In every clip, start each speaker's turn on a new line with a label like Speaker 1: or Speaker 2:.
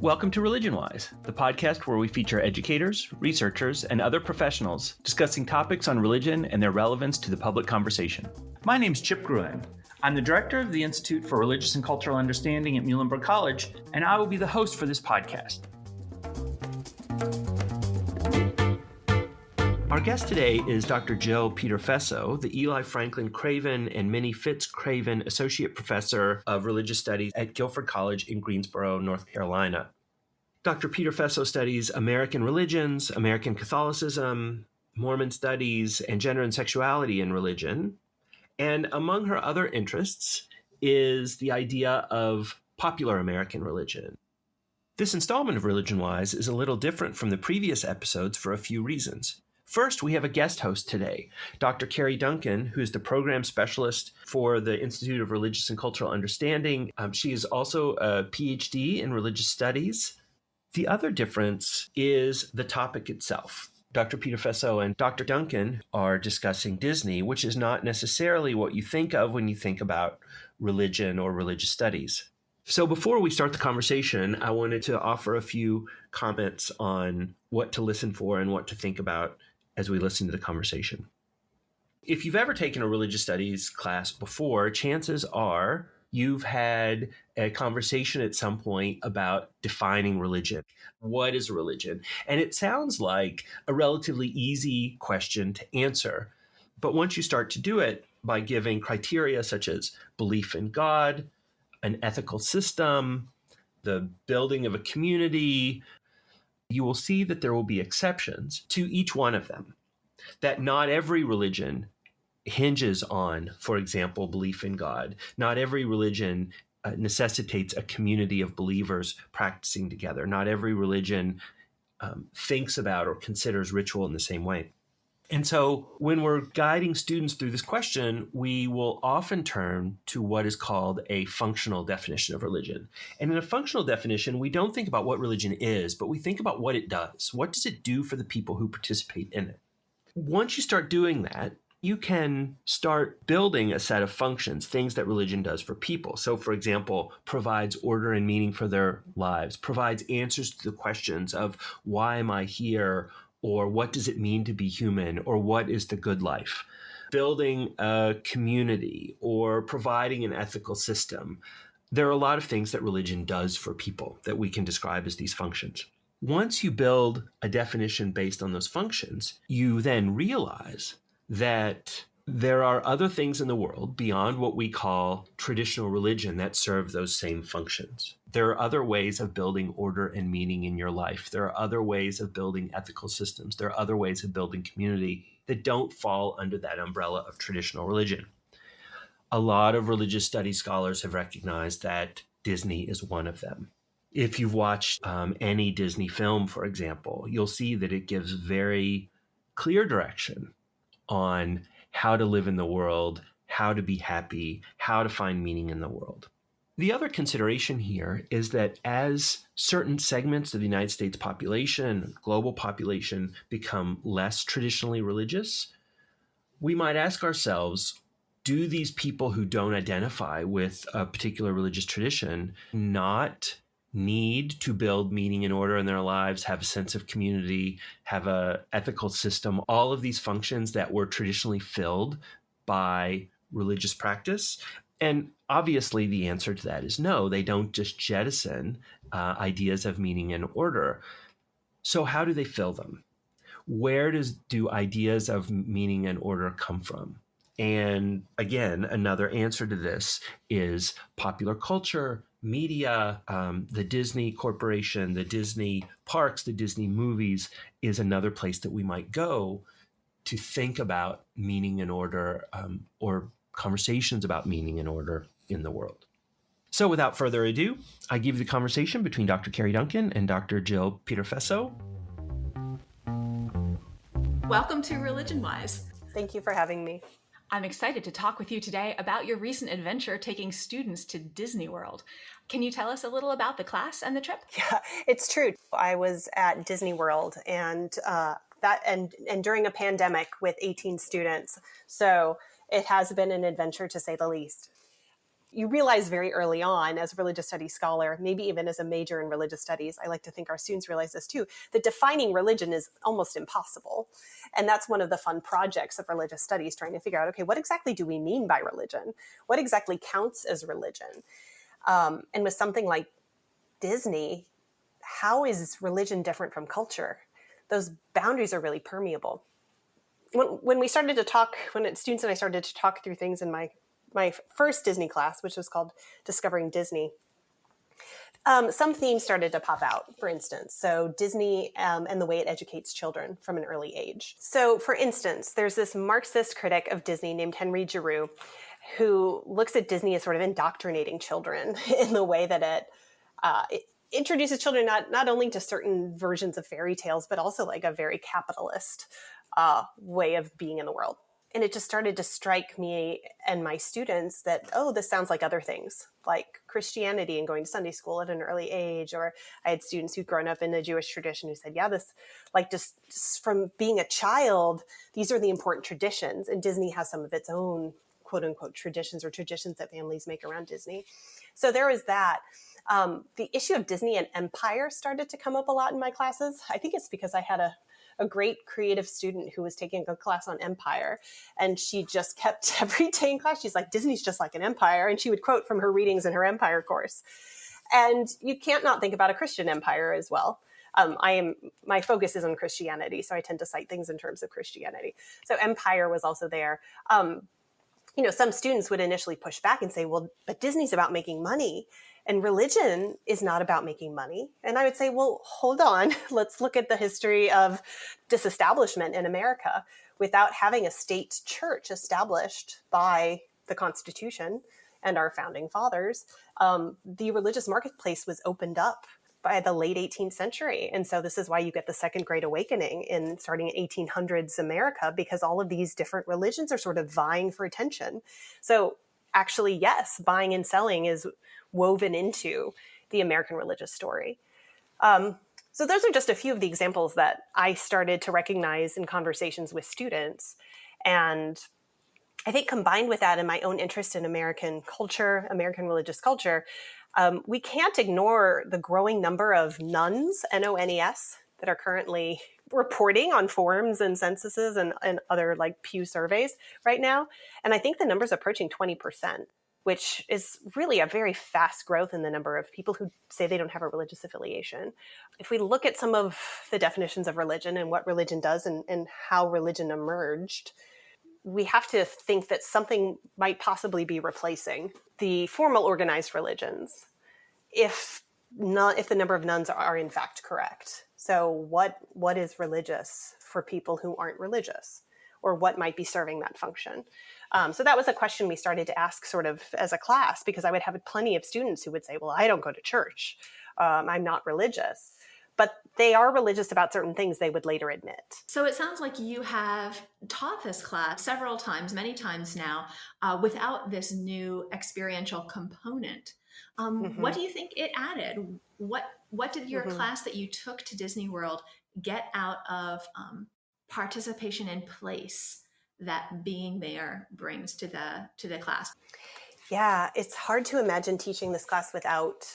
Speaker 1: Welcome to ReligionWise, the podcast where we feature educators, researchers, and other professionals discussing topics on religion and their relevance to the public conversation. My name's Chip Gruen. I'm the director of the Institute for Religious and Cultural Understanding at Muhlenberg College, and I will be the host for this podcast. Our guest today is Dr. Jill Peterfeso, the Eli Franklin Craven and Minnie Phipps Craven Associate Professor of Religious Studies at Guilford College in Greensboro, North Carolina. Dr. Peterfeso studies American religions, American Catholicism, Mormon studies, and gender and sexuality in religion. And among her other interests is the idea of popular American religion. This installment of ReligionWise is a little different from the previous episodes for a few reasons. First, we have a guest host today, Dr. Carrie Duncan, who is the program specialist for the Institute of Religious and Cultural Understanding. She is also a PhD in religious studies. The other difference is the topic itself. Dr. Peterfeso and Dr. Duncan are discussing Disney, which is not necessarily what you think of when you think about religion or religious studies. So before we start the conversation, I wanted to offer a few comments on what to listen for and what to think about as we listen to the conversation. If you've ever taken a religious studies class before, chances are you've had a conversation at some point about defining religion. What is religion? And it sounds like a relatively easy question to answer. But once you start to do it by giving criteria such as belief in God, an ethical system, the building of a community, you will see that there will be exceptions to each one of them. That not every religion hinges on, for example, belief in God. Not every religion necessitates a community of believers practicing together. Not every religion thinks about or considers ritual in the same way. And so when we're guiding students through this question, we will often turn to what is called a functional definition of religion. And in a functional definition, we don't think about what religion is, but we think about what it does. What does it do for the people who participate in it? Once you start doing that, you can start building a set of functions, things that religion does for people. So, for example, provides order and meaning for their lives, provides answers to the questions of why am I here? Or what does it mean to be human? Or what is the good life? Building a community or providing an ethical system. There are a lot of things that religion does for people that we can describe as these functions. Once you build a definition based on those functions, you then realize that there are other things in the world beyond what we call traditional religion that serve those same functions. There are other ways of building order and meaning in your life. There are other ways of building ethical systems. There are other ways of building community that don't fall under that umbrella of traditional religion. A lot of religious studies scholars have recognized that Disney is one of them. If you've watched any Disney film, for example, you'll see that it gives very clear direction on how to live in the world, how to be happy, how to find meaning in the world. The other consideration here is that as certain segments of the United States population, global population, become less traditionally religious, we might ask ourselves, do these people who don't identify with a particular religious tradition not need to build meaning and order in their lives, have a sense of community, have an ethical system, all of these functions that were traditionally filled by religious practice? And obviously the answer to that is no, they don't just jettison ideas of meaning and order. So how do they fill them? Where do ideas of meaning and order come from? And again, another answer to this is popular culture, media, the Disney Corporation, the Disney parks, the Disney movies is another place that we might go to think about meaning and order or conversations about meaning and order in the world. So without further ado, I give you the conversation between Dr. Carrie Duncan and Dr. Jill Peterfeso.
Speaker 2: Welcome to ReligionWise.
Speaker 3: Thank you for having me.
Speaker 2: I'm excited to talk with you today about your recent adventure taking students to Disney World. Can you tell us a little about the class and the trip?
Speaker 3: Yeah, it's true. I was at Disney World and during a pandemic with 18 students. So it has been an adventure to say the least. You realize very early on as a religious studies scholar, maybe even as a major in religious studies, I like to think our students realize this too, that defining religion is almost impossible. And that's one of the fun projects of religious studies, trying to figure out, okay, what exactly do we mean by religion? What exactly counts as religion? And with something like Disney, how is religion different from culture? Those boundaries are really permeable. When we started to talk, when students and I started to talk through things in my first Disney class, which was called Discovering Disney, some themes started to pop out, for instance. So Disney and the way it educates children from an early age. So for instance, there's this Marxist critic of Disney named Henry Giroux, who looks at Disney as sort of indoctrinating children in the way that it introduces children not only to certain versions of fairy tales, but also like a very capitalist way of being in the world. And it just started to strike me and my students that, oh, this sounds like other things, like Christianity and going to Sunday school at an early age. Or I had students who'd grown up in the Jewish tradition who said, yeah, this, like just from being a child, these are the important traditions. And Disney has some of its own quote unquote traditions or traditions that families make around Disney. So there was that. The issue of Disney and empire started to come up a lot in my classes. I think it's because I had a great creative student who was taking a class on empire, and she just kept every day in class, she's like, Disney's just like an empire. And she would quote from her readings in her empire course. And you can't not think about a Christian empire as well. My focus is on Christianity, so I tend to cite things in terms of Christianity. So empire was also there. Some students would initially push back and say, well, but Disney's about making money and religion is not about making money. And I would say, well, hold on. Let's look at the history of disestablishment in America. Without having a state church established by the Constitution and our founding fathers, the religious marketplace was opened up by the late 18th century. And so this is why you get the Second Great Awakening starting in 1800s America, because all of these different religions are sort of vying for attention. So actually, yes, buying and selling is woven into the American religious story. So those are just a few of the examples that I started to recognize in conversations with students. And I think combined with that and my own interest in American culture, American religious culture, we can't ignore the growing number of nuns, N-O-N-E-S, that are currently reporting on forums and censuses and other like Pew surveys right now. And I think the number's approaching 20%, which is really a very fast growth in the number of people who say they don't have a religious affiliation. If we look at some of the definitions of religion and what religion does and how religion emerged, we have to think that something might possibly be replacing the formal organized religions if the number of nuns are in fact correct. So what is religious for people who aren't religious, or what might be serving that function? So that was a question we started to ask sort of as a class, because I would have plenty of students who would say, well, I don't go to church. I'm not religious. But they are religious about certain things, they would later admit.
Speaker 2: So it sounds like you have taught this class several times, many times now, without this new experiential component. What do you think it added? What did your class that you took to Disney World get out of participation in place that being there brings to the class?
Speaker 3: Yeah, it's hard to imagine teaching this class without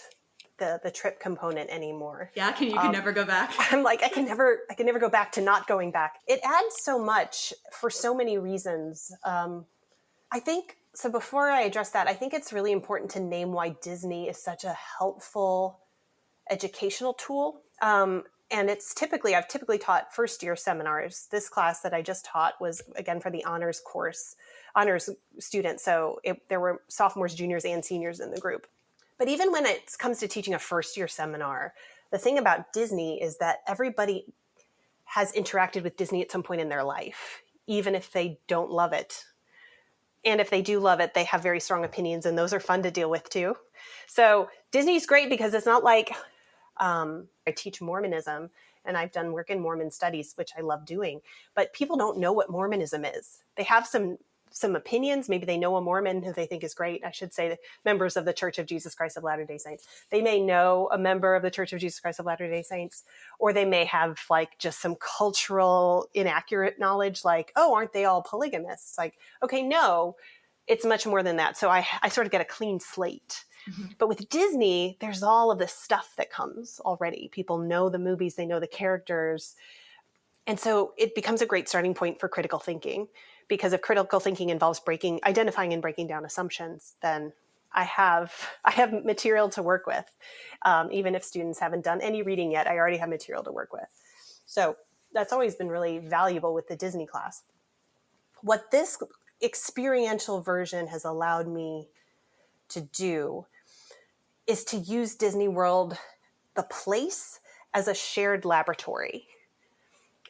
Speaker 3: the trip component anymore.
Speaker 2: Yeah, you can never go back.
Speaker 3: I'm like, I can never go back to not going back. It adds so much for so many reasons. I think, so before I address that, I think it's really important to name why Disney is such a helpful educational tool. And I've typically taught first year seminars. This class that I just taught was, again, for the honors students. So there were sophomores, juniors, and seniors in the group. But even when it comes to teaching a first year seminar, the thing about Disney is that everybody has interacted with Disney at some point in their life, even if they don't love it. And if they do love it, they have very strong opinions, and those are fun to deal with too. So Disney's great because it's not like I teach Mormonism, and I've done work in Mormon studies, which I love doing, but people don't know what Mormonism is. They have some opinions. Maybe they know a Mormon who they think is great. I should say members of the Church of Jesus Christ of Latter-day Saints. They may know a member of the Church of Jesus Christ of Latter-day Saints, or they may have like just some cultural inaccurate knowledge like, oh, aren't they all polygamists? Like, okay, no, It's much more than that. So I sort of get a clean slate. But with Disney, there's all of this stuff that comes already. People know the movies, they know the characters. And so it becomes a great starting point for critical thinking, because if critical thinking involves identifying and breaking down assumptions, then I have material to work with. Even if students haven't done any reading yet, I already have material to work with. So that's always been really valuable with the Disney class. What this experiential version has allowed me to do is to use Disney World, the place, as a shared laboratory,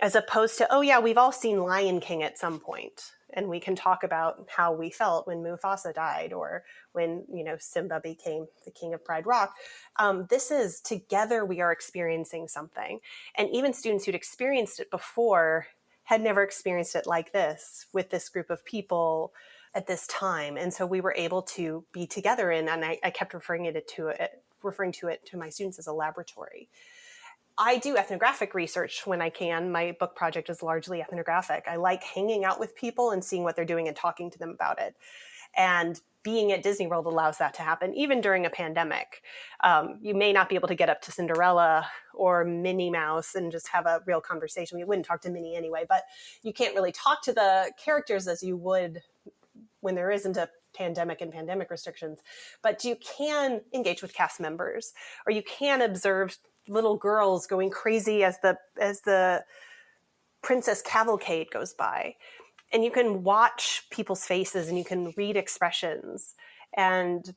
Speaker 3: as opposed to, oh yeah, we've all seen Lion King at some point, and we can talk about how we felt when Mufasa died, or when, Simba became the king of Pride Rock. This is, together we are experiencing something. And even students who'd experienced it before had never experienced it like this, with this group of people at this time. And so we were able to be together and I kept referring to it to my students as a laboratory. I do ethnographic research when I can. My book project is largely ethnographic. I like hanging out with people and seeing what they're doing and talking to them about it. And being at Disney World allows that to happen, even during a pandemic. You may not be able to get up to Cinderella or Minnie Mouse and just have a real conversation. We wouldn't talk to Minnie anyway, but you can't really talk to the characters as you would when there isn't a pandemic and pandemic restrictions. But you can engage with cast members, or you can observe little girls going crazy as the princess cavalcade goes by. And you can watch people's faces and you can read expressions, and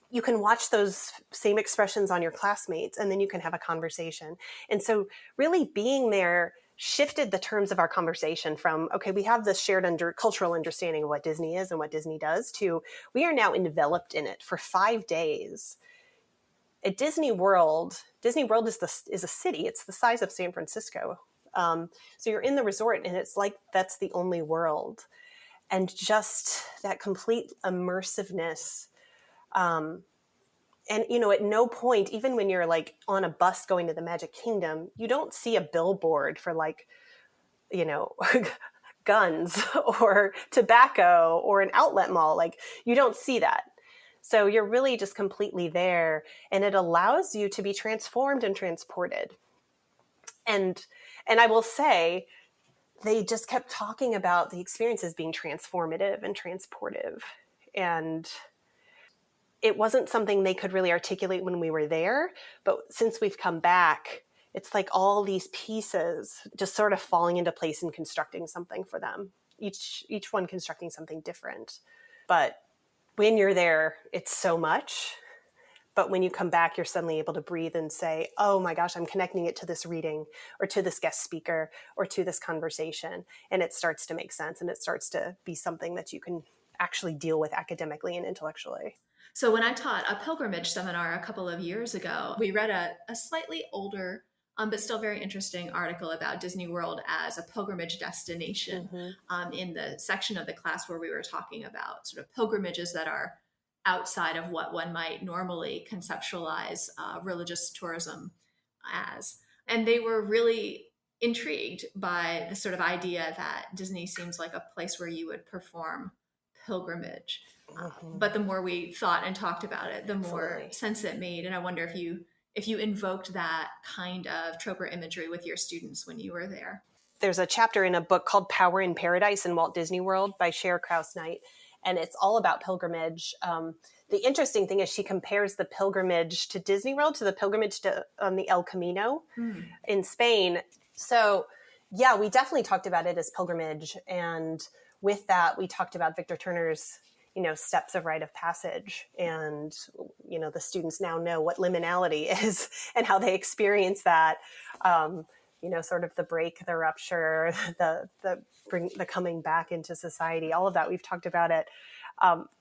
Speaker 3: you can watch those same expressions on your classmates, and then you can have a conversation. And so really being there shifted the terms of our conversation from, okay, we have this shared cultural understanding of what Disney is and what Disney does, to we are now enveloped in it for 5 days. At Disney World is a city. It's the size of San Francisco. So you're in the resort, and it's like that's the only world. And just that complete immersiveness. And, at no point, even when you're like on a bus going to the Magic Kingdom, you don't see a billboard for guns or tobacco or an outlet mall. Like, you don't see that. So you're really just completely there, and it allows you to be transformed and transported. And I will say, they just kept talking about the experiences being transformative and transportive. And it wasn't something they could really articulate when we were there. But since we've come back, it's like all these pieces just sort of falling into place and constructing something for them. Each one constructing something different. But when you're there, it's so much. But when you come back, you're suddenly able to breathe and say, oh my gosh, I'm connecting it to this reading, or to this guest speaker, or to this conversation. And it starts to make sense, and it starts to be something that you can actually deal with academically and intellectually.
Speaker 2: So when I taught a pilgrimage seminar a couple of years ago, we read a slightly older, but still very interesting article about Disney World as a pilgrimage destination, in the section of the class where we were talking about sort of pilgrimages that are outside of what one might normally conceptualize religious tourism as. And they were really intrigued by the sort of idea that Disney seems like a place where you would perform pilgrimage. But the more we thought and talked about it, the more sense it made. And I wonder if you invoked that kind of trope or imagery with your students when you were there.
Speaker 3: There's a chapter in a book called Power in Paradise in Walt Disney World by Cher Krause-Knight, and it's all about pilgrimage. The interesting thing is she compares the pilgrimage to Disney World to the pilgrimage on the El Camino in Spain. So yeah, we definitely talked about it as pilgrimage. And with that, we talked about Victor Turner's steps of rite of passage. And, the students now know what liminality is and how they experience that, sort of the break, the rupture, the coming back into society, all of that. We've talked about it.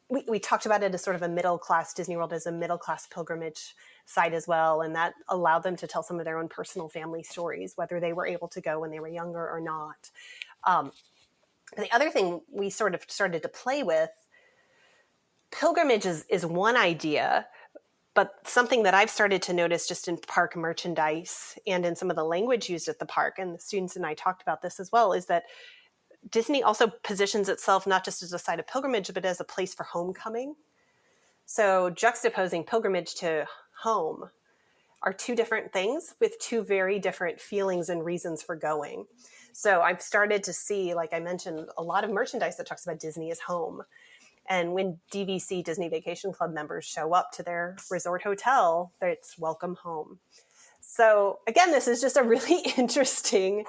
Speaker 3: We talked about it as sort of a middle-class, Disney World as a middle-class pilgrimage site as well. And that allowed them to tell some of their own personal family stories, whether they were able to go when they were younger or not. The other thing we sort of started to play with, pilgrimage is one idea, but something that I've started to notice just in park merchandise and in some of the language used at the park, and the students and I talked about this as well, is that Disney also positions itself not just as a site of pilgrimage, but as a place for homecoming. So juxtaposing pilgrimage to home are two different things with two very different feelings and reasons for going. So I've started to see, like I mentioned, a lot of merchandise that talks about Disney as home. And when DVC, Disney Vacation Club members show up to their resort hotel, it's welcome home. So again, this is just a really interesting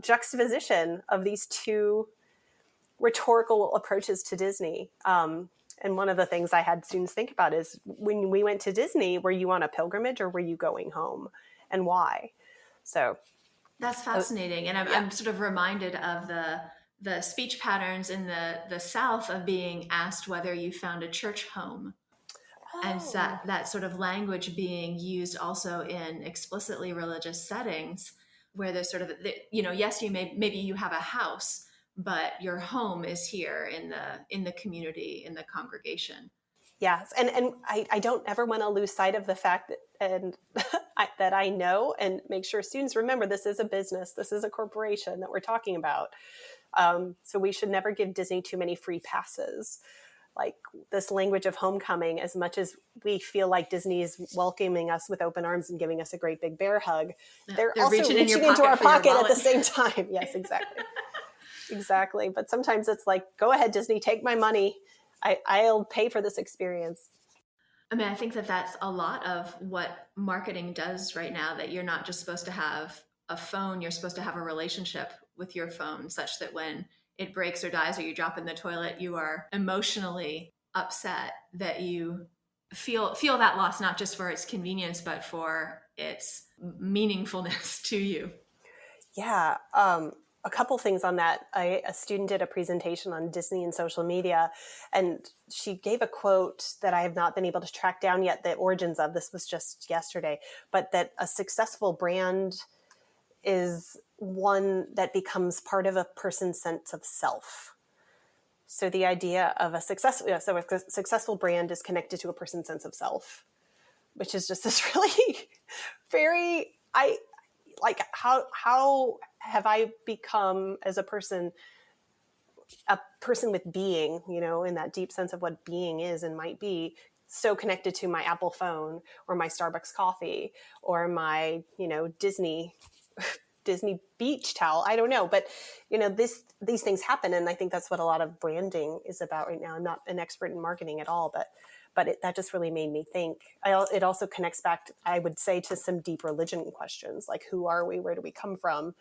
Speaker 3: juxtaposition of these two rhetorical approaches to Disney. And one of the things I had students think about is, when we went to Disney, were you on a pilgrimage or were you going home, and why? So
Speaker 2: that's fascinating. And I'm sort of reminded of the speech patterns in the South of being asked whether you found a church home. And that sort of language being used also in explicitly religious settings, where there's sort of, yes, maybe you have a house, but your home is here in the community, in the congregation.
Speaker 3: Yes, and I don't ever want to lose sight of the fact that I know, and make sure students remember, this is a business, this is a corporation that we're talking about. So we should never give Disney too many free passes. Like this language of homecoming, as much as we feel like Disney is welcoming us with open arms and giving us a great big bear hug, they're also reaching into our pocket at the same time. Yes, exactly. Exactly. But sometimes it's like, go ahead, Disney, take my money. I'll pay for this experience.
Speaker 2: I mean, I think that's a lot of what marketing does right now, that you're not just supposed to have a phone, you're supposed to have a relationship with your phone, such that when it breaks or dies or you drop in the toilet, you are emotionally upset, that you feel that loss, not just for its convenience, but for its meaningfulness to you.
Speaker 3: Yeah. A couple things on that. A student did a presentation on Disney and social media, and she gave a quote that I have not been able to track down yet the origins of. This was just yesterday, but that a successful brand is one that becomes part of a person's sense of self. So the idea of a successful brand is connected to a person's sense of self, which is just this really very, how have I become as a person with being, in that deep sense of what being is and might be, so connected to my Apple phone or my Starbucks coffee or my, Disney beach towel. I don't know, but these things happen, and I think that's what a lot of branding is about right now. I'm not an expert in marketing at all, but that just really made me think. It also connects back, I would say, to some deep religion questions, like who are we, where do we come from,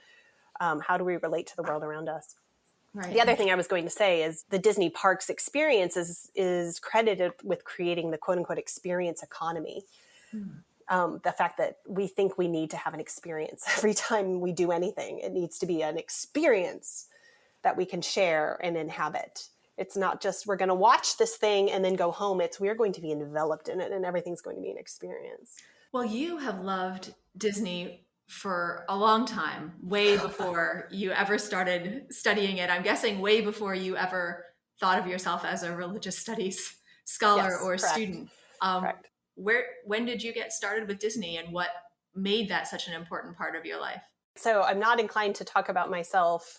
Speaker 3: how do we relate to the world around us? Right. The other thing I was going to say is the Disney parks experience is credited with creating the quote unquote experience economy. The fact that we think we need to have an experience every time we do anything. It needs to be an experience that we can share and inhabit. It's not just we're going to watch this thing and then go home. It's we're going to be enveloped in it, and everything's going to be an experience.
Speaker 2: Well, you have loved Disney for a long time, way before you ever started studying it. I'm guessing way before you ever thought of yourself as a religious studies scholar or correct. Student. Correct. When did you get started with Disney, and what made that such an important part of your life?
Speaker 3: So I'm not inclined to talk about myself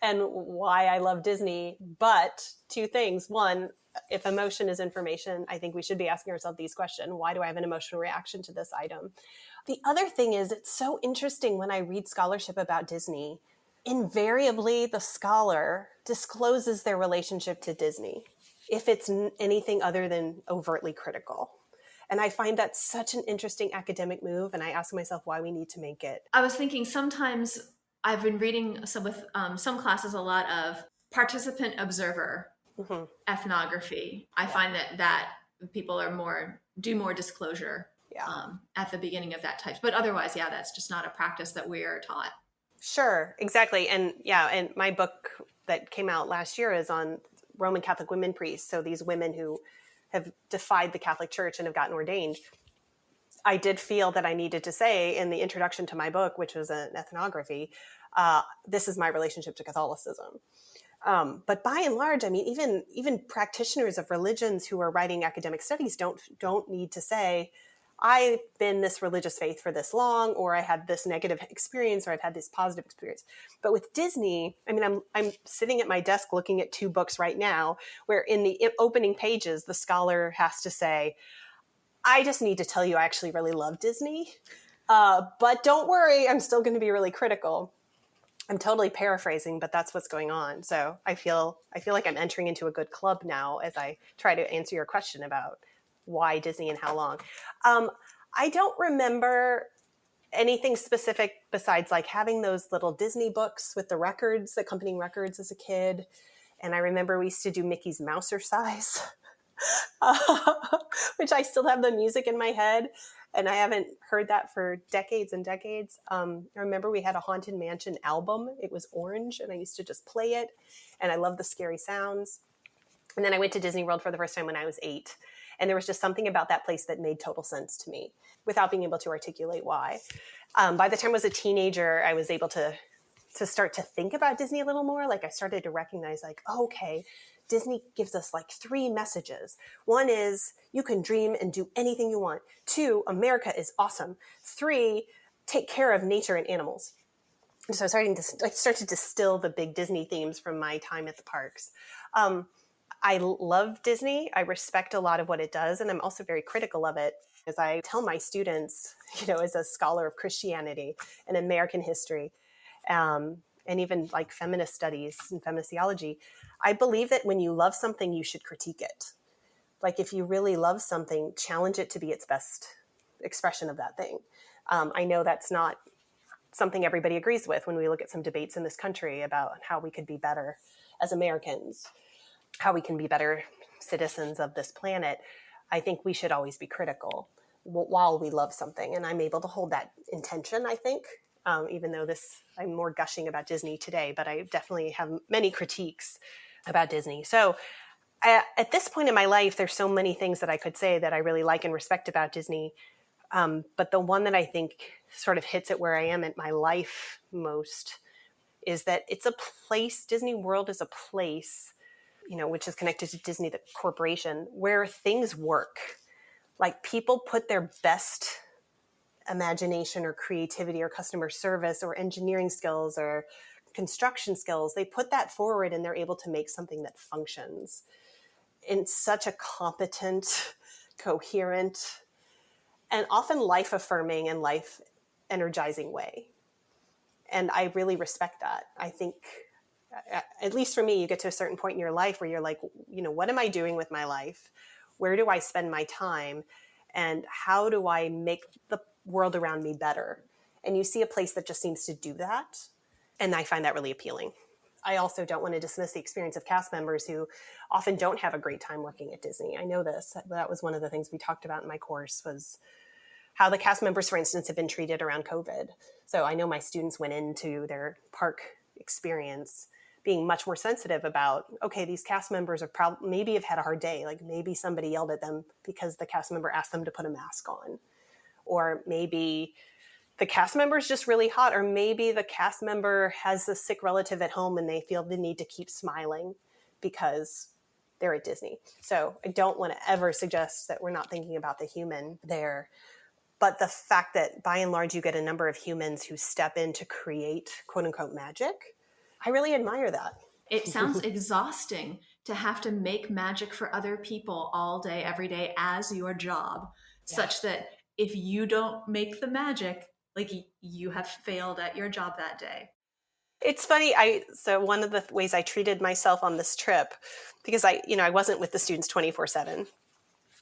Speaker 3: and why I love Disney, but two things. One, if emotion is information, I think we should be asking ourselves these questions. Why do I have an emotional reaction to this item? The other thing is, it's so interesting when I read scholarship about Disney, invariably the scholar discloses their relationship to Disney if it's anything other than overtly critical. And I find that such an interesting academic move, and I ask myself why we need to make it.
Speaker 2: I was thinking, sometimes I've been reading with some classes a lot of participant observer ethnography. I find that people are do more disclosure at the beginning of that type. But otherwise, that's just not a practice that we are taught.
Speaker 3: Sure, exactly. And and my book that came out last year is on Roman Catholic women priests. So these women who have defied the Catholic Church and have gotten ordained. I did feel that I needed to say in the introduction to my book, which was an ethnography, this is my relationship to Catholicism. But by and large, I mean, even practitioners of religions who are writing academic studies don't need to say, I've been this religious faith for this long, or I had this negative experience, or I've had this positive experience. But with Disney, I mean, I'm sitting at my desk looking at 2 books right now where in the opening pages, the scholar has to say, I just need to tell you I actually really love Disney. But don't worry, I'm still going to be really critical. I'm totally paraphrasing, but that's what's going on. So I feel like I'm entering into a good club now as I try to answer your question about why Disney and how long. I don't remember anything specific besides like having those little Disney books with the records, the accompanying records as a kid. And I remember we used to do Mickey's Mousercise, which I still have the music in my head. And I haven't heard that for decades and decades. I remember we had a Haunted Mansion album. It was orange, and I used to just play it. And I love the scary sounds. And then I went to Disney World for the first time when I was 8. And there was just something about that place that made total sense to me without being able to articulate why. By the time I was a teenager, I was able to start to think about Disney a little more. Like I started to recognize like, oh, okay, Disney gives us like 3 messages. 1 is you can dream and do anything you want. 2, America is awesome. 3, take care of nature and animals. And so I started to distill the big Disney themes from my time at the parks. I love Disney. I respect a lot of what it does, and I'm also very critical of it. As I tell my students, as a scholar of Christianity and American history, and even like feminist studies and feminist theology, I believe that when you love something, you should critique it. Like if you really love something, challenge it to be its best expression of that thing. I know that's not something everybody agrees with when we look at some debates in this country about how we could be better as Americans, how we can be better citizens of this planet. I think we should always be critical while we love something. And I'm able to hold that intention, I think, even though I'm more gushing about Disney today, but I definitely have many critiques about Disney. So at this point in my life, there's so many things that I could say that I really like and respect about Disney. But the one that I think sort of hits it where I am at my life most is that it's a place, Disney World is a place, which is connected to Disney, the corporation, where things work. Like people put their best imagination or creativity or customer service or engineering skills or construction skills. They put that forward and they're able to make something that functions in such a competent, coherent, and often life-affirming and life-energizing way. And I really respect that. I think, at least for me, you get to a certain point in your life where you're like, what am I doing with my life? Where do I spend my time? And how do I make the world around me better? And you see a place that just seems to do that. And I find that really appealing. I also don't want to dismiss the experience of cast members who often don't have a great time working at Disney. I know this. That was one of the things we talked about in my course was how the cast members, for instance, have been treated around COVID. So I know my students went into their park experience being much more sensitive about, okay, these cast members are maybe have had a hard day. Like maybe somebody yelled at them because the cast member asked them to put a mask on. Or maybe the cast member is just really hot. Or maybe the cast member has a sick relative at home and they feel the need to keep smiling because they're at Disney. So I don't want to ever suggest that we're not thinking about the human there. But the fact that by and large, you get a number of humans who step in to create quote unquote magic, I really admire that.
Speaker 2: It sounds exhausting to have to make magic for other people all day, every day as your job, such that if you don't make the magic, like you have failed at your job that day.
Speaker 3: It's funny. So one of the ways I treated myself on this trip, because I wasn't with the students 24/7.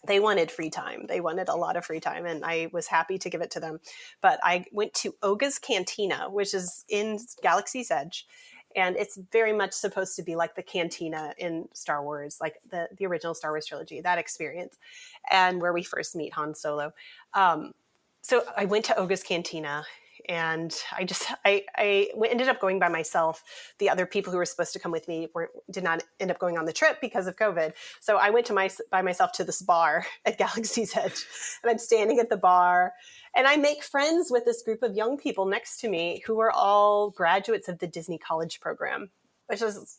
Speaker 3: They wanted free time. They wanted a lot of free time, and I was happy to give it to them. But I went to Oga's Cantina, which is in Galaxy's Edge. And it's very much supposed to be like the cantina in Star Wars, like the original Star Wars trilogy, that experience, and where we first meet Han Solo. So I went to Oga's Cantina, and I ended up going by myself. The other people who were supposed to come with me did not end up going on the trip because of COVID. So I went by myself to this bar at Galaxy's Edge, and I'm standing at the bar, and I make friends with this group of young people next to me who are all graduates of the Disney College program, which is,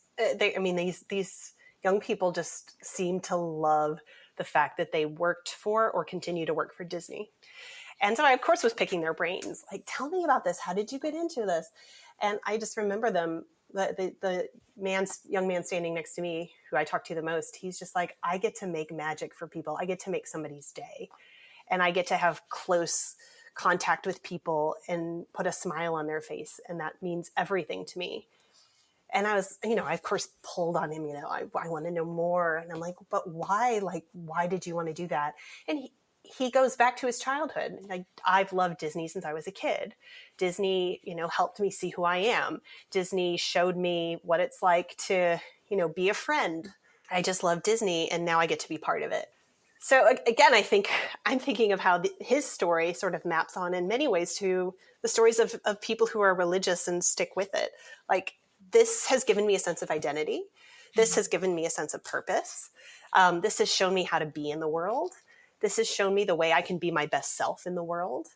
Speaker 3: these young people just seem to love the fact that they worked for or continue to work for Disney. And so I, of course, was picking their brains. Like, tell me about this. How did you get into this? And I just remember them, the young man standing next to me, who I talked to the most, he's just like, I get to make magic for people. I get to make somebody's day. And I get to have close contact with people and put a smile on their face. And that means everything to me. And I was, I of course pulled on him, I want to know more. And I'm like, but why? Like, why did you want to do that? And he goes back to his childhood. Like, I've loved Disney since I was a kid. Disney, helped me see who I am. Disney showed me what it's like to, be a friend. I just love Disney, and now I get to be part of it. So again, I think I'm thinking of how his story sort of maps on in many ways to the stories of people who are religious and stick with it. Like, this has given me a sense of identity. This has given me a sense of purpose. This has shown me how to be in the world. This has shown me the way I can be my best self in the world.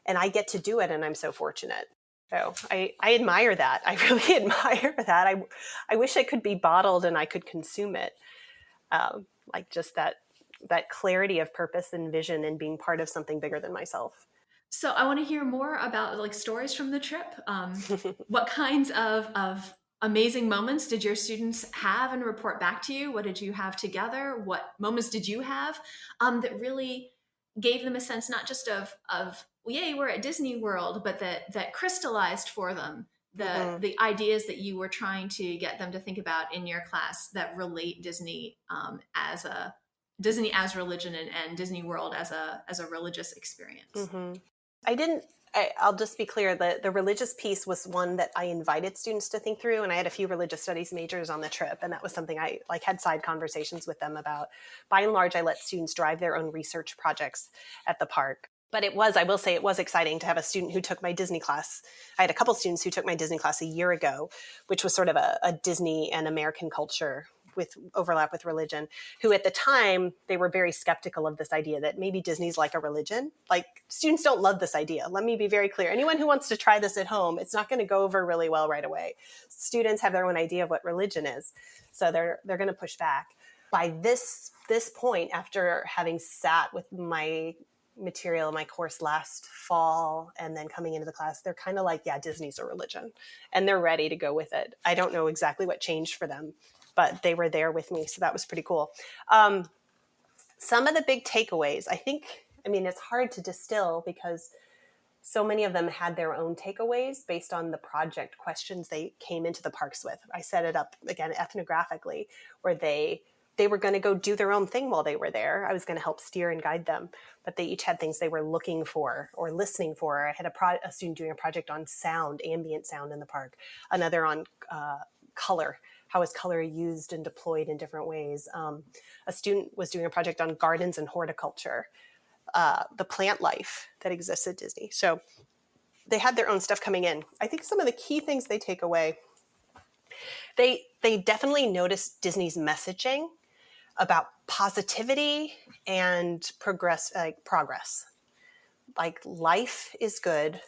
Speaker 3: And I get to do it, and I'm so fortunate. So I admire that. I really admire that. I wish it could be bottled and I could consume it. Like, just that clarity of purpose and vision and being part of something bigger than myself.
Speaker 2: So I want to hear more about like stories from the trip. What kinds of amazing moments did your students have and report back to you? What did you have together? What moments did you have that really gave them a sense not just of yay, we're at Disney World, but that crystallized for them the ideas that you were trying to get them to think about in your class that relate Disney as religion and Disney World as a religious experience.
Speaker 3: Mm-hmm. I'll just be clear that the religious piece was one that I invited students to think through. And I had a few religious studies majors on the trip. And that was something I had side conversations with them about. By and large, I let students drive their own research projects at the park. But I will say it was exciting to have a student who took my Disney class. I had a couple students who took my Disney class a year ago, which was sort of a Disney and American culture with overlap with religion, who at the time, they were very skeptical of this idea that maybe Disney's like a religion. Like, students don't love this idea. Let me be very clear. Anyone who wants to try this at home, it's not going to go over really well right away. Students have their own idea of what religion is. So they're going to push back. By this point, after having sat with my material in my course last fall and then coming into the class, they're kind of like, yeah, Disney's a religion. And they're ready to go with it. I don't know exactly what changed for them, but they were there with me. So that was pretty cool. Some of the big takeaways, it's hard to distill because so many of them had their own takeaways based on the project questions they came into the parks with. I set it up, again, ethnographically, where they were going to go do their own thing while they were there. I was going to help steer and guide them, but they each had things they were looking for or listening for. I had a student doing a project on sound, ambient sound in the park, another on color. How is color used and deployed in different ways? A student was doing a project on gardens and horticulture, the plant life that exists at Disney. So they had their own stuff coming in. I think some of the key things they take away, they definitely noticed Disney's messaging about positivity and progress. Like, life is good.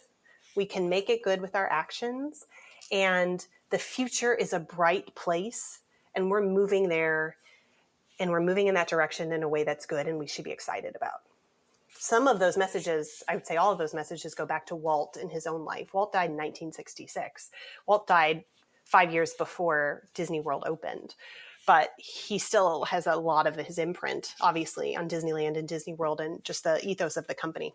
Speaker 3: We can make it good with our actions. And the future is a bright place, and we're moving there, and we're moving in that direction in a way that's good and we should be excited about. Some of those messages, I would say all of those messages, go back to Walt in his own life. Walt died in 1966. Walt died 5 years before Disney World opened, but he still has a lot of his imprint, obviously, on Disneyland and Disney World and just the ethos of the company.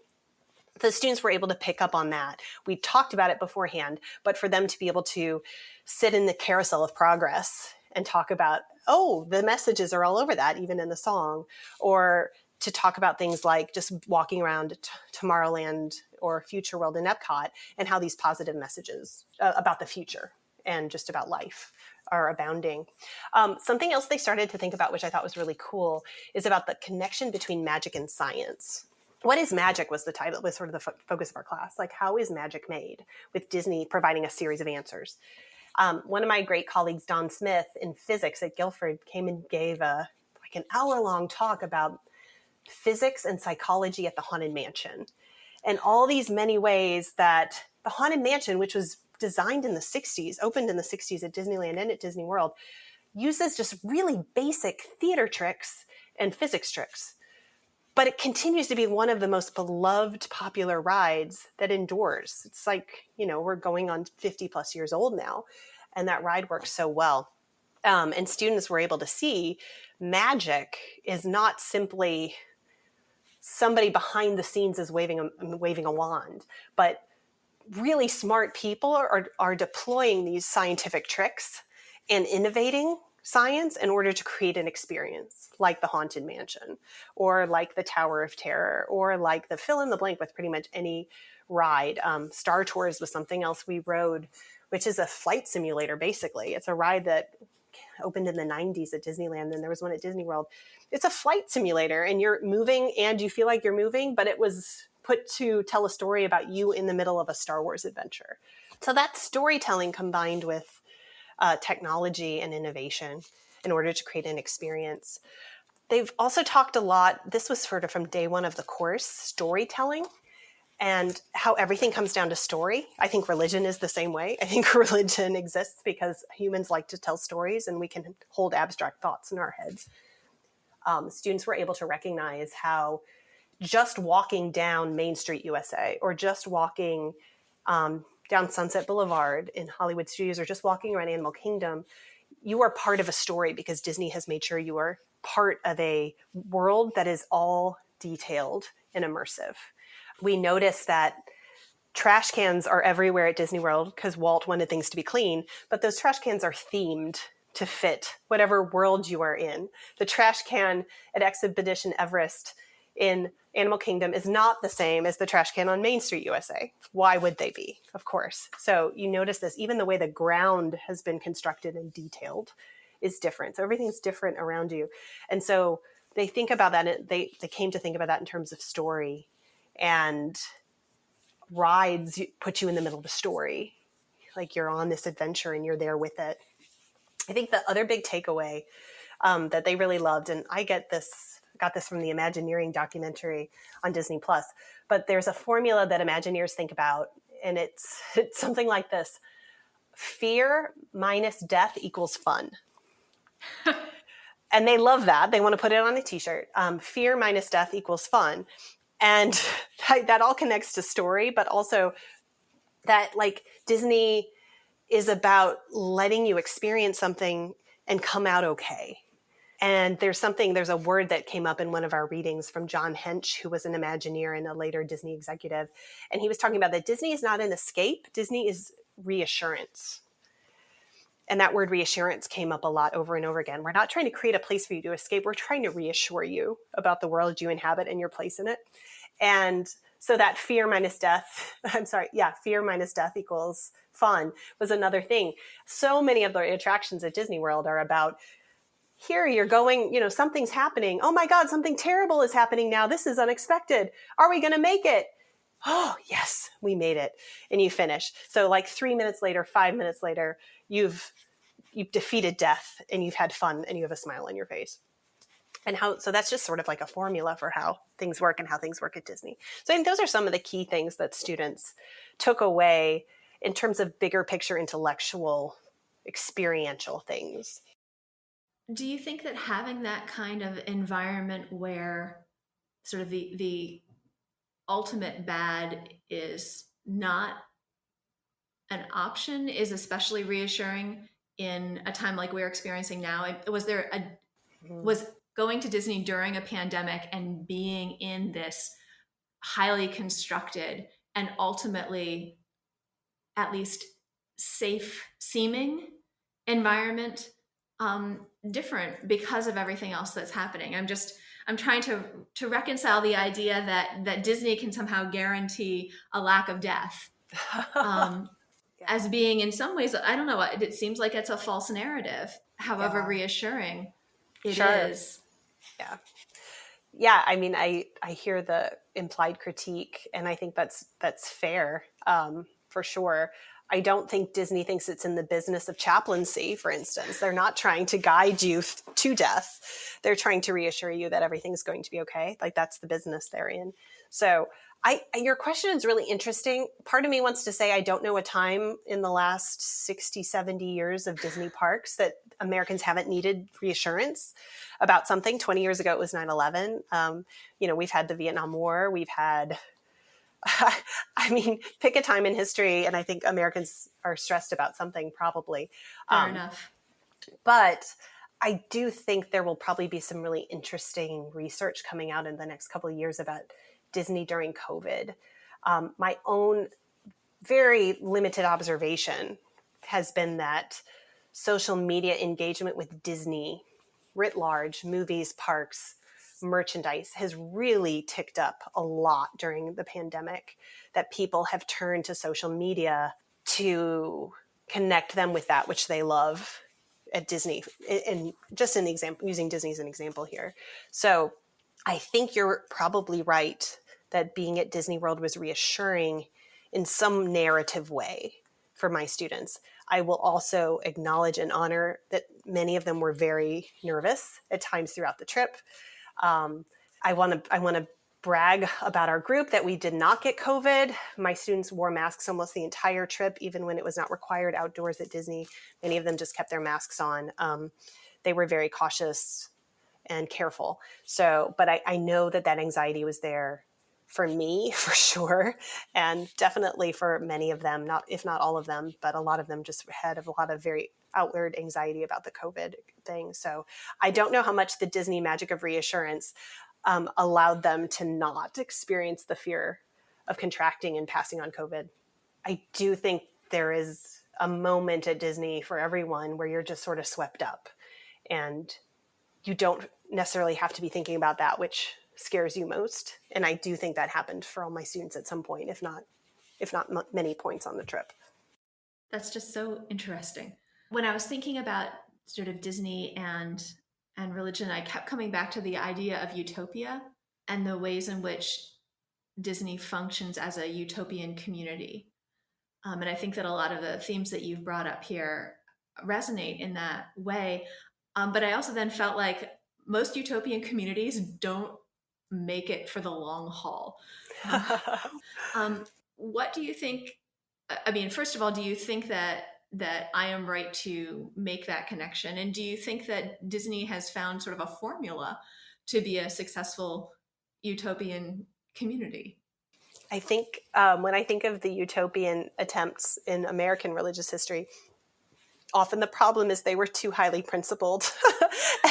Speaker 3: The students were able to pick up on that. We talked about it beforehand, but for them to be able to sit in the carousel of progress and talk about, the messages are all over that, even in the song, or to talk about things like just walking around Tomorrowland or Future World in Epcot and how these positive messages about the future and just about life are abounding. Something else they started to think about, which I thought was really cool, is about the connection between magic and science. What is magic was the title, was sort of the focus of our class. Like, how is magic made, with Disney providing a series of answers? One of my great colleagues, Don Smith, in physics at Guilford, came and gave an hour-long talk about physics and psychology at the Haunted Mansion. And all these many ways that the Haunted Mansion, which was designed in the 60s, opened in the 60s at Disneyland and at Disney World, uses just really basic theater tricks and physics tricks. But it continues to be one of the most beloved, popular rides that endures. It's like, we're going on 50 plus years old now, and that ride works so well. And students were able to see magic is not simply somebody behind the scenes is waving a wand, but really smart people are deploying these scientific tricks and innovating science in order to create an experience like the Haunted Mansion or like the Tower of Terror or like the fill in the blank with pretty much any ride. Star Tours was something else we rode, which is a flight simulator, basically. It's a ride that opened in the 90s at Disneyland, and there was one at Disney World. It's a flight simulator, and you're moving and you feel like you're moving, but it was put to tell a story about you in the middle of a Star Wars adventure. So that's storytelling combined with technology and innovation in order to create an experience. They've also talked a lot, this was sort of from day one of the course, storytelling and how everything comes down to story. I think religion is the same way. I think religion exists because humans like to tell stories and we can hold abstract thoughts in our heads. Students were able to recognize how just walking down Main Street, USA, or just walking down Sunset Boulevard in Hollywood Studios, or just walking around Animal Kingdom, you are part of a story because Disney has made sure you are part of a world that is all detailed and immersive. We notice that trash cans are everywhere at Disney World because Walt wanted things to be clean, but those trash cans are themed to fit whatever world you are in. The trash can at Expedition Everest in Animal Kingdom is not the same as the trash can on Main Street, USA. Why would they be? Of course. So you notice this, even the way the ground has been constructed and detailed is different. So everything's different around you. And so they think about that. They came to think about that in terms of story, and rides put you in the middle of the story. Like you're on this adventure and you're there with it. I think the other big takeaway that they really loved, and I got this from the Imagineering documentary on Disney Plus, but there's a formula that Imagineers think about, and it's something like this: fear minus death equals fun. And they love that. They want to put it on a t-shirt. Fear minus death equals fun. And that all connects to story, but also that like Disney is about letting you experience something and come out okay. And there's a word that came up in one of our readings from John Hench, who was an Imagineer and a later Disney executive. And he was talking about that Disney is not an escape. Disney is reassurance. And that word reassurance came up a lot over and over again. We're not trying to create a place for you to escape. We're trying to reassure you about the world you inhabit and your place in it. And so that fear minus death equals fun was another thing. So many of the attractions at Disney World are about, here you're going, something's happening. Oh my God, something terrible is happening now. This is unexpected. Are we going to make it? Oh, yes, we made it. And you finish. So like 3 minutes later, 5 minutes later, you've defeated death and you've had fun and you have a smile on your face. So that's just sort of like a formula for how things work and how things work at Disney. So I think those are some of the key things that students took away in terms of bigger picture, intellectual, experiential things.
Speaker 2: Do you think that having that kind of environment where sort of the ultimate bad is not an option is especially reassuring in a time like we're experiencing now? Was going to Disney during a pandemic and being in this highly constructed and ultimately at least safe seeming environment different because of everything else that's happening? I'm trying to reconcile the idea that Disney can somehow guarantee a lack of death as being, in some ways, I don't know, it seems like it's a false narrative, however reassuring it is.
Speaker 3: Yeah. I mean, I hear the implied critique, and I think that's fair, for sure. I don't think Disney thinks it's in the business of chaplaincy, for instance. They're not trying to guide you to death. They're trying to reassure you that everything's going to be okay. Like that's the business they're in. So your question is really interesting. Part of me wants to say I don't know a time in the last 60, 70 years of Disney parks that Americans haven't needed reassurance about something. 20 years ago, it was 9/11. We've had the Vietnam War. We've had, I mean, pick a time in history, and I think Americans are stressed about something probably.
Speaker 2: Fair enough.
Speaker 3: But I do think there will probably be some really interesting research coming out in the next couple of years about Disney during COVID. My own very limited observation has been that social media engagement with Disney writ large, movies, parks, merchandise, has really ticked up a lot during the pandemic, that people have turned to social media to connect them with that which they love at Disney. And just in the example, using Disney as an example here. So I think you're probably right that being at Disney World was reassuring in some narrative way for my students. I will also acknowledge and honor that many of them were very nervous at times throughout the trip. I want to brag about our group that we did not get COVID. My students wore masks almost the entire trip, even when it was not required outdoors at Disney. Many of them just kept their masks on. They were very cautious and careful. So, but I know that anxiety was there for me, for sure, and definitely for many of them, not if not all of them, but a lot of them just had a lot of very outward anxiety about the COVID thing. So I don't know how much the Disney magic of reassurance allowed them to not experience the fear of contracting and passing on COVID. I do think there is a moment at Disney for everyone where you're just sort of swept up, and you don't necessarily have to be thinking about that which scares you most. And I do think that happened for all my students at some point, if not many points on the trip.
Speaker 2: That's just so interesting. When I was thinking about sort of Disney and religion, I kept coming back to the idea of utopia and the ways in which Disney functions as a utopian community. And I think that a lot of the themes that you've brought up here resonate in that way. But I also then felt like most utopian communities don't make it for the long haul. What do you think? I mean, first of all, do you think that I am right to make that connection? And do you think that Disney has found sort of a formula to be a successful utopian community?
Speaker 3: I think when I think of the utopian attempts in American religious history, often the problem is they were too highly principled,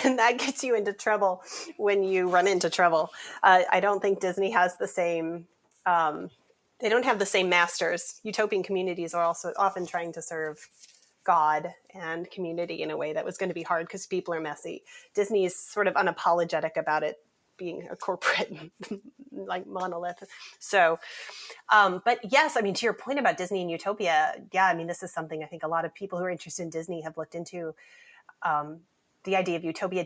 Speaker 3: and that gets you into trouble when you run into trouble. I don't think Disney has the same, they don't have the same masters. Utopian communities are also often trying to serve God and community in a way that was going to be hard because people are messy. Disney is sort of unapologetic about it being a corporate like monolith. So, but yes, I mean, to your point about Disney and utopia, yeah, I mean, this is something I think a lot of people who are interested in Disney have looked into. The idea of utopia.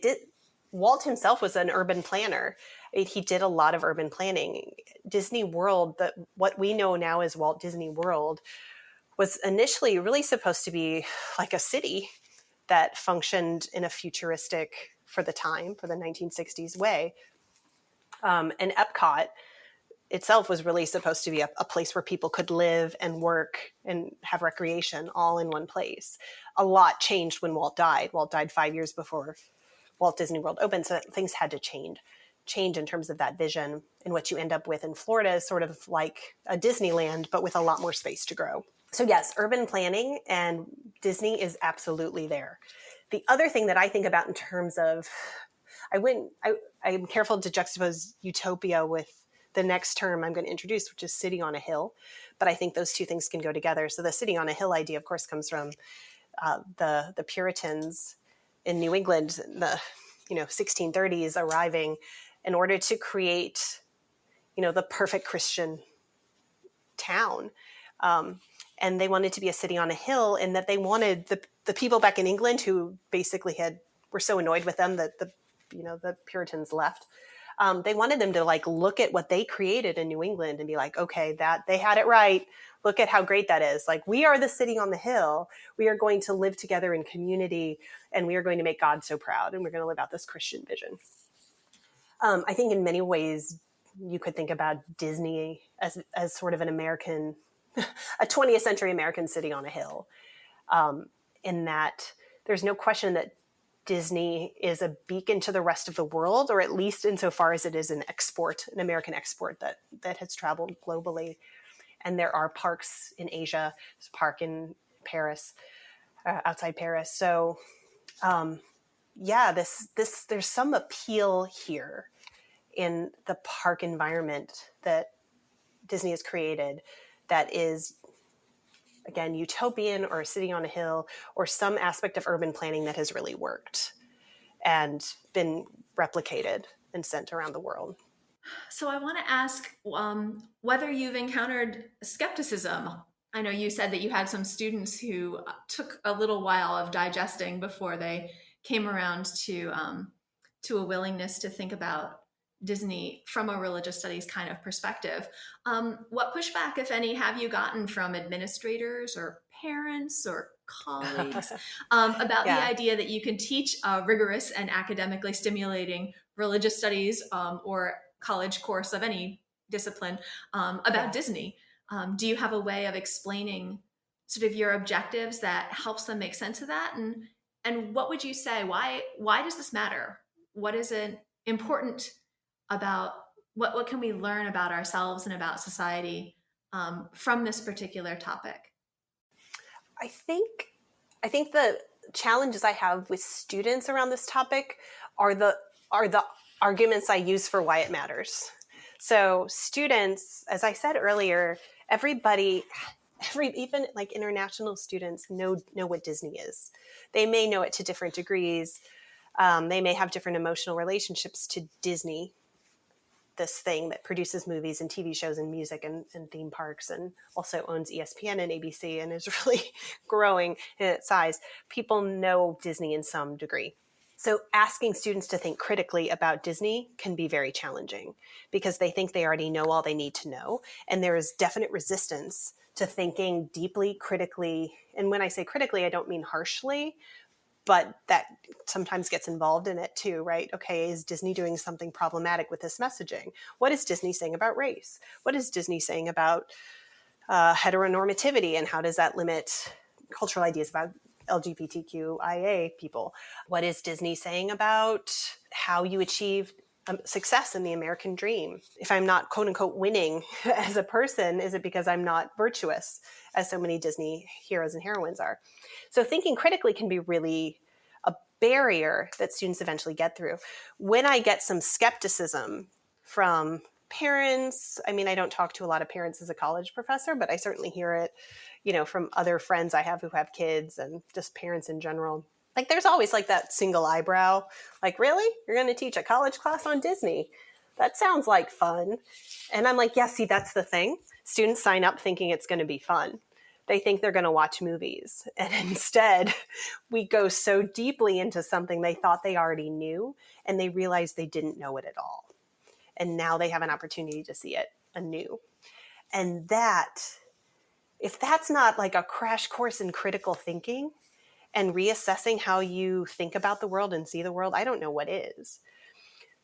Speaker 3: Walt himself was an urban planner. He did a lot of urban planning. Disney World, what we know now as Walt Disney World, was initially really supposed to be like a city that functioned in a futuristic, for the time, for the 1960s way. And Epcot itself was really supposed to be a place where people could live and work and have recreation all in one place. A lot changed when Walt died. Walt died 5 years before Walt Disney World opened, so things had to change in terms of that vision. And what you end up with in Florida is sort of like a Disneyland, but with a lot more space to grow. So yes, urban planning, and Disney is absolutely there. The other thing that I think about in terms of, I'm careful to juxtapose utopia with the next term I'm going to introduce, which is city on a hill. But I think those two things can go together. So the city on a hill idea, of course, comes from the Puritans in New England, the 1630s, arriving in order to create the perfect Christian town. And they wanted to be a city on a hill, and that they wanted the people back in England who basically were so annoyed with them that the Puritans left. They wanted them to look at what they created in New England and be like, okay, that they had it right. Look at how great that is. Like, we are the city on the hill. We are going to live together in community, and we are going to make God so proud, and we're going to live out this Christian vision. I think in many ways you could think about Disney as sort of an American, a 20th century American city on a hill, in that there's no question that Disney is a beacon to the rest of the world, or at least insofar as it is an American export that has traveled globally. And there are parks in Asia, there's a park in Paris, outside Paris. So there's some appeal here in the park environment that Disney has created that is, again, utopian or sitting on a hill or some aspect of urban planning that has really worked and been replicated and sent around the world.
Speaker 2: So I want to ask whether you've encountered skepticism. I know you said that you had some students who took a little while of digesting before they came around to a willingness to think about Disney from a religious studies kind of perspective. What pushback, if any, have you gotten from administrators or parents or colleagues about the idea that you can teach rigorous and academically stimulating religious studies or college course of any discipline about Disney? Do you have a way of explaining sort of your objectives that helps them make sense of that? And what would you say? Why does this matter? What is it important about? What can we learn about ourselves and about society from this particular topic?
Speaker 3: I think the challenges I have with students around this topic are the arguments I use for why it matters. So students, as I said earlier, even like international students know what Disney is. They may know it to different degrees. They may have different emotional relationships to Disney, this thing that produces movies and TV shows and music and theme parks, and also owns ESPN and ABC and is really growing in its size. People know Disney in some degree. So asking students to think critically about Disney can be very challenging because they think they already know all they need to know. And there is definite resistance to thinking deeply, critically. And when I say critically, I don't mean harshly, but that sometimes gets involved in it too, right? Okay, is Disney doing something problematic with this messaging? What is Disney saying about race? What is Disney saying about heteronormativity, and how does that limit cultural ideas about LGBTQIA people? What is Disney saying about how you achieve success in the American dream? If I'm not quote unquote winning as a person, is it because I'm not virtuous, as so many Disney heroes and heroines are? So thinking critically can be really a barrier that students eventually get through. When I get some skepticism from parents, I mean, I don't talk to a lot of parents as a college professor, but I certainly hear it, from other friends I have who have kids and just parents in general. Like there's always like that single eyebrow, like, really? You're going to teach a college class on Disney? That sounds like fun. And I'm like, yeah, see, that's the thing. Students sign up thinking it's going to be fun. They think they're going to watch movies. And instead, we go so deeply into something they thought they already knew, and they realize they didn't know it at all. And now they have an opportunity to see it anew. And if that's not like a crash course in critical thinking and reassessing how you think about the world and see the world, I don't know what is.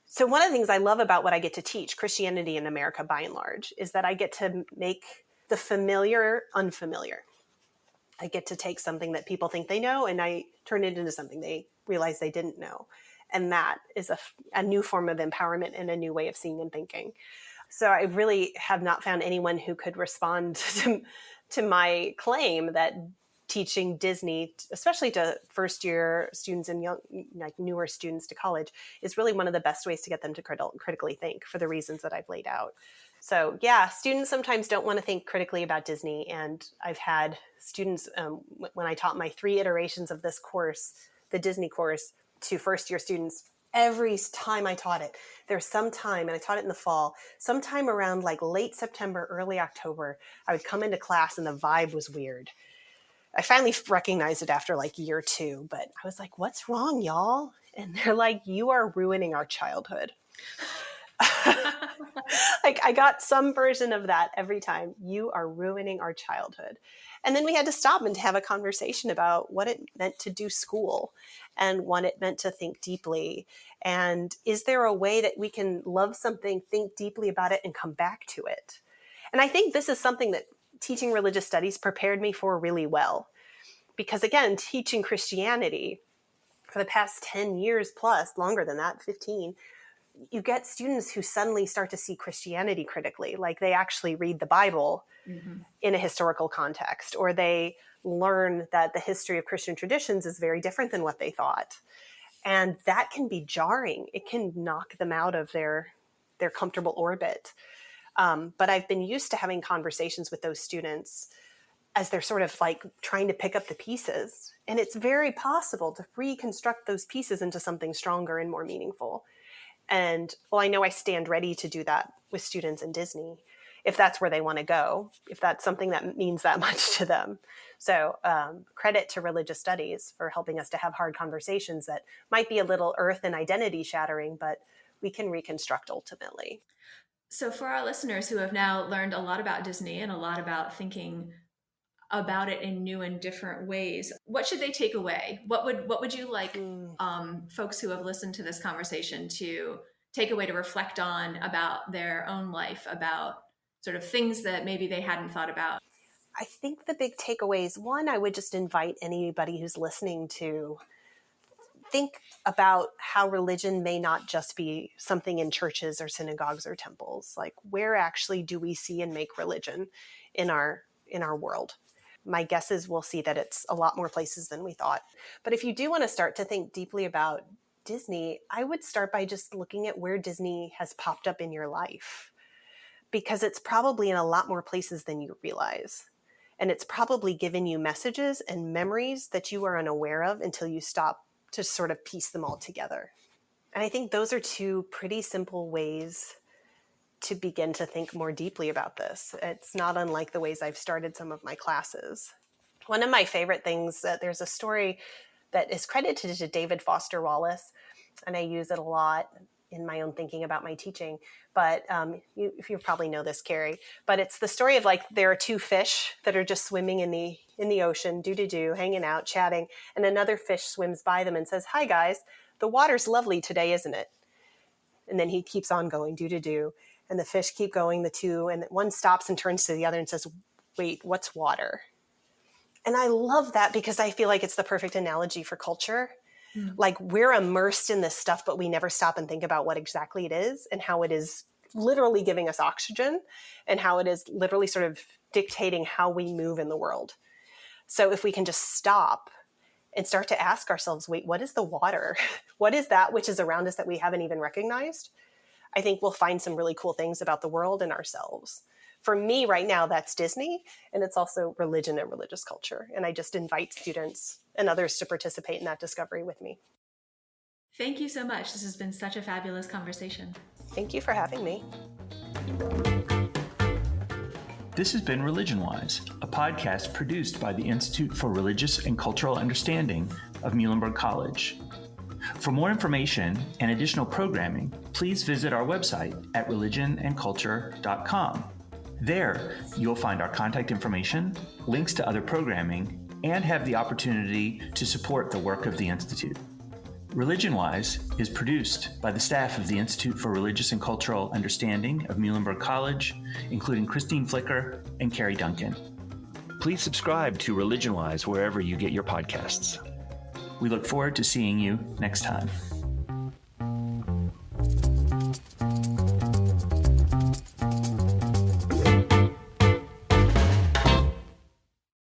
Speaker 3: So one of the things I love about what I get to teach, Christianity in America by and large, is that I get to make the familiar unfamiliar. I get to take something that people think they know and I turn it into something they realize they didn't know. And that is a new form of empowerment and a new way of seeing and thinking. So I really have not found anyone who could respond to my claim that teaching Disney, especially to first-year students and young, like newer students to college, is really one of the best ways to get them to critically think for the reasons that I've laid out. So yeah, students sometimes don't want to think critically about Disney. And I've had students, when I taught my 3 iterations of this course, the Disney course, to first-year students, every time I taught it, there's some time, and I taught it in the fall, sometime around like late September, early October, I would come into class and the vibe was weird. I finally recognized it after like year 2, but I was like, what's wrong, y'all? And they're like, you are ruining our childhood. Like I got some version of that every time. You are ruining our childhood. And then we had to stop and to have a conversation about what it meant to do school and what it meant to think deeply. And is there a way that we can love something, think deeply about it, and come back to it? And I think this is something that teaching religious studies prepared me for really well, Because again, teaching Christianity for the past 10 years plus, longer than that, 15, you get students who suddenly start to see Christianity critically, like they actually read the Bible in a historical context, or they learn that the history of Christian traditions is very different than what they thought. And that can be jarring. It can knock them out of their comfortable orbit. But I've been used to having conversations with those students as they're sort of like trying to pick up the pieces. And it's very possible to reconstruct those pieces into something stronger and more meaningful. And well, I know I stand ready to do that with students in Disney, if that's where they want to go, if that's something that means that much to them. So credit to religious studies for helping us to have hard conversations that might be a little earth and identity shattering, but we can reconstruct ultimately.
Speaker 2: So for our listeners who have now learned a lot about Disney and a lot about thinking about it in new and different ways, what should they take away? What would you like folks who have listened to this conversation to take away to reflect on about their own life, about sort of things that maybe they hadn't thought about?
Speaker 3: I think the big takeaways, one, I would just invite anybody who's listening to think about how religion may not just be something in churches or synagogues or temples. Like, where actually do we see and make religion in our world? My guess is we'll see that it's a lot more places than we thought. But if you do want to start to think deeply about Disney, I would start by just looking at where Disney has popped up in your life, because it's probably in a lot more places than you realize. And it's probably given you messages and memories that you are unaware of until you stop to sort of piece them all together. And I think those are two pretty simple ways to begin to think more deeply about this. It's not unlike the ways I've started some of my classes. One of my favorite things, there's a story that is credited to David Foster Wallace, and I use it a lot in my own thinking about my teaching. But you probably know this, Carrie, but it's the story of like there are two fish that are just swimming in the ocean, hanging out, chatting, and another fish swims by them and says, "Hi guys, the water's lovely today, isn't it?" And then he keeps on going, and the fish keep going, the two, and one stops and turns to the other and says, "Wait, what's water?" And I love that because I feel like it's the perfect analogy for culture. Like, we're immersed in this stuff, but we never stop and think about what exactly it is and how it is literally giving us oxygen and how it is literally sort of dictating how we move in the world. So if we can just stop and start to ask ourselves, wait, what is the water? What is that which is around us that we haven't even recognized? I think we'll find some really cool things about the world and ourselves. For me right now, that's Disney, and it's also religion and religious culture. And I just invite students and others to participate in that discovery with me.
Speaker 2: Thank you so much. This has been such a fabulous conversation.
Speaker 3: Thank you for having me.
Speaker 1: This has been ReligionWise, a podcast produced by the Institute for Religious and Cultural Understanding of Muhlenberg College. For more information and additional programming, please visit our website at religionandculture.com. There, you'll find our contact information, links to other programming, and have the opportunity to support the work of the Institute. ReligionWise is produced by the staff of the Institute for Religious and Cultural Understanding of Muhlenberg College, including Christine Flicker and Carrie Duncan. Please subscribe to ReligionWise wherever you get your podcasts. We look forward to seeing you next time.